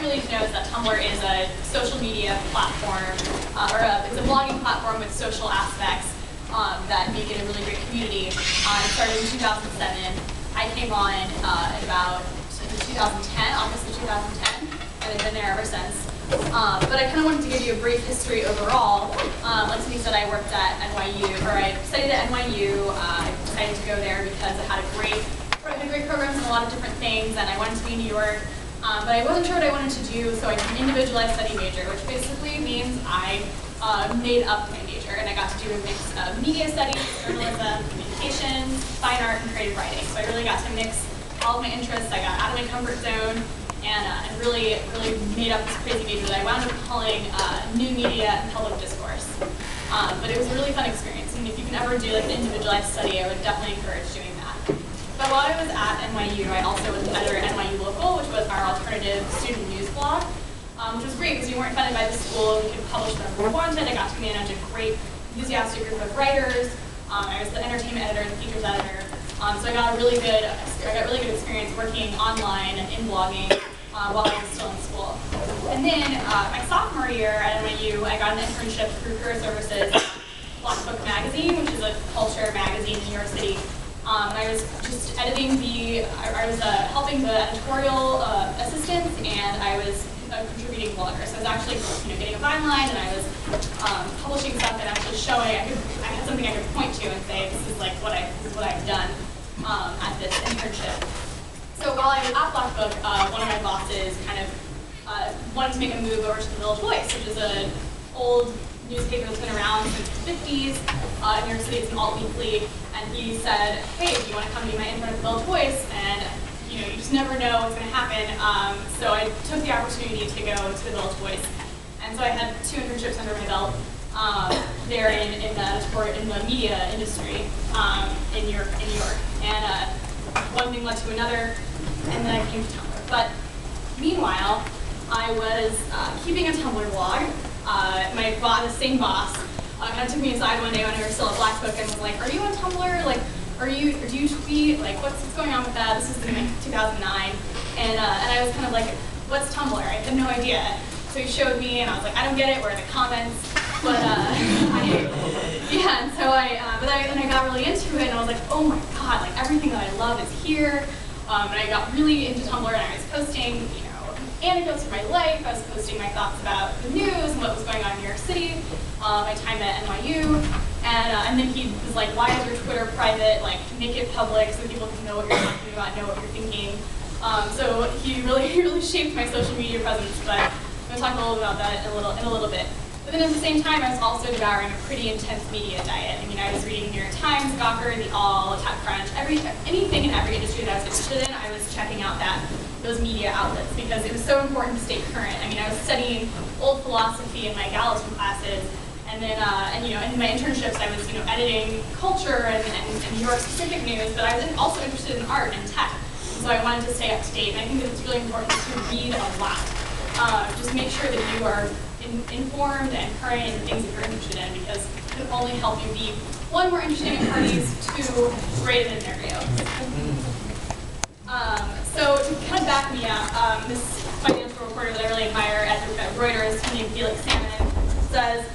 really need to know is that Tumblr is a social media platform, it's a blogging platform with social aspects that make it a really great community. It started in 2007. I came on in about 2010, August of 2010, and I've been there ever since. But I kind of wanted to give you a brief history overall. Like Cindy said, I worked at NYU, or I studied at NYU. I decided to go there because it had great programs and a lot of different things, and I wanted to be in New York. But I wasn't sure what I wanted to do, so I did an individualized study major, which basically means I made up my major, and I got to do a mix of media studies, journalism, communications, fine art, and creative writing. So I really got to mix all of my interests. I got out of my comfort zone, and really made up this crazy major that I wound up calling New Media and Public Discourse. But it was a really fun experience, and if you can ever do like an individualized study, I would definitely encourage doing that. But while I was at NYU, I also was the editor at NYU Local, which was our alternative student news blog, which was great because we weren't funded by the school. We could publish whatever we wanted. I got to manage a great, enthusiastic group of writers. I was the entertainment editor, the features editor. So I got really good experience working online and in blogging while I was still in school. And then my sophomore year at NYU, I got an internship through Career Services, Black Book Magazine, which is a culture magazine in New York City. I was just editing I was helping the editorial assistants, and I was a contributing blogger. So I was actually, getting a Vine line, and I was publishing stuff and actually showing. I had something I could point to and say, this is what I've done at this internship. So while I was at Black Book, one of my bosses kind of wanted to make a move over to the Village Voice, which is an old newspaper that's been around since the 50s. In New York City, it's an alt weekly, and he said, hey, do you want to come be my intern at the Village Voice? And you just never know what's going to happen. So I took the opportunity to go to the Village Voice. And so I had 2 internships under my belt there in the media industry in New York. And one thing led to another, and then I came to Tumblr. But meanwhile, I was keeping a Tumblr blog. The same boss kind of took me aside one day when we were still at Black Book and was like, are you on Tumblr? Like, do you tweet? Like, what's going on with that? This was in 2009. And I was kind of like, what's Tumblr? I had no idea. So he showed me, and I was like, I don't get it. Where are the comments? But yeah, and so then I got really into it, and I was like, oh my god, like everything that I love is here. And I got really into Tumblr, and I was posting, anecdotes from my life. I was posting my thoughts about the news and what was going on in New York City, my time at NYU, and then he was like, why is your Twitter private? Like, make it public so people can know what you're talking about, know what you're thinking. So he really shaped my social media presence, but I'm going to talk a little about that in a little bit. But then at the same time, I was also devouring a pretty intense media diet. I mean, I was reading New York Times, Gawker, The All, TechCrunch, anything in every industry that I was interested in, I was checking out those media outlets because it was so important to stay current. I mean, I was studying old philosophy in my Gallatin classes, and then, in my internships, I was, editing culture and New York specific news, but I was also interested in art and tech. So I wanted to stay up to date, and I think that it's really important to read a lot. Just make sure that you are informed and current in the things that you're interested in, because it can only help you be, 1, more interesting at parties, 2, great at an interview. So to kind of back me up, this financial reporter that I really admire at Reuters, named Felix Salmon, says,